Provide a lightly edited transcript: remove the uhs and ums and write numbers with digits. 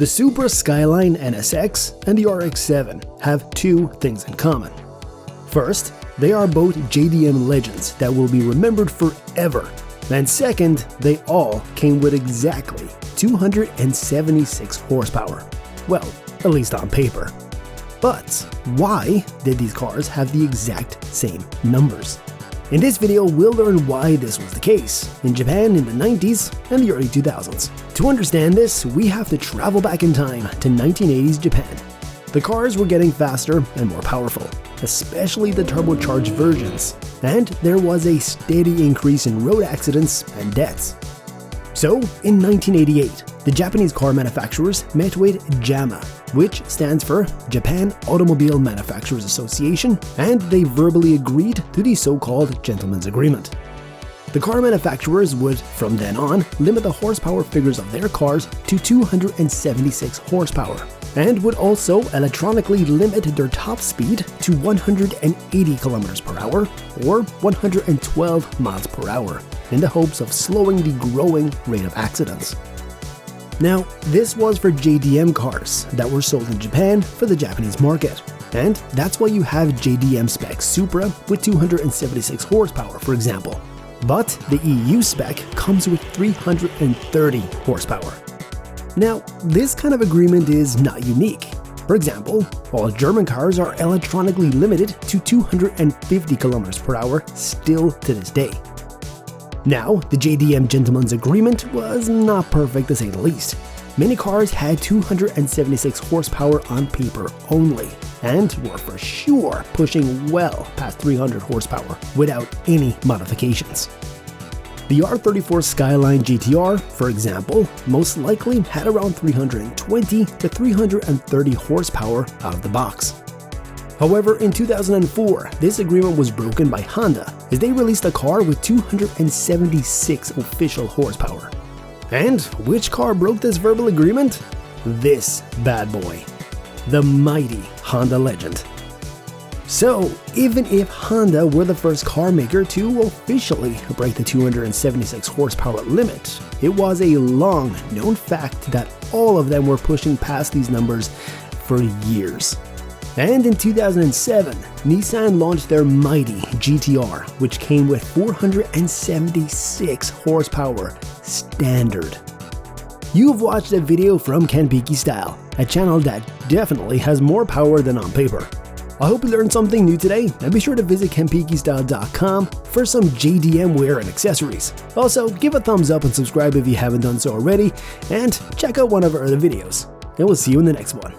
The Supra Skyline NSX and the RX-7 have two things in common. First, they are both JDM legends that will be remembered forever. And second, they all came with exactly 276 horsepower. Well, at least on paper. But why did these cars have the exact same numbers? In this video, we'll learn why this was the case in Japan in the 90s and the early 2000s. To understand this, we have to travel back in time to 1980s Japan. The cars were getting faster and more powerful, especially the turbocharged versions, and there was a steady increase in road accidents and deaths. So, in 1988, the Japanese car manufacturers met with JAMA, which stands for Japan Automobile Manufacturers Association, and they verbally agreed to the so-called Gentleman's Agreement. The car manufacturers would, from then on, limit the horsepower figures of their cars to 276 horsepower, and would also electronically limit their top speed to 180 km per hour or 112 miles per hour, in the hopes of slowing the growing rate of accidents. Now, this was for JDM cars that were sold in Japan for the Japanese market, and that's why you have JDM spec Supra with 276 horsepower, for example. But the EU spec comes with 330 horsepower. Now, this kind of agreement is not unique. For example, all German cars are electronically limited to 250 km per hour still to this day. Now, the JDM Gentleman's Agreement was not perfect to say the least. Many cars had 276 horsepower on paper only, and were for sure pushing well past 300 horsepower without any modifications. The R34 Skyline GTR, for example, most likely had around 320 to 330 horsepower out of the box. However, in 2004, this agreement was broken by Honda as they released a car with 276 official horsepower. And which car broke this verbal agreement? This bad boy, the mighty Honda Legend. So, even if Honda were the first car maker to officially break the 276 horsepower limit, it was a long known fact that all of them were pushing past these numbers for years. And in 2007, Nissan launched their mighty GTR, which came with 476 horsepower standard. You've watched a video from Kenpiki Style, a channel that definitely has more power than on paper. I hope you learned something new today, and be sure to visit kenpikistyle.com for some JDM wear and accessories. Also, give a thumbs up and subscribe if you haven't done so already, and check out one of our other videos. And we'll see you in the next one.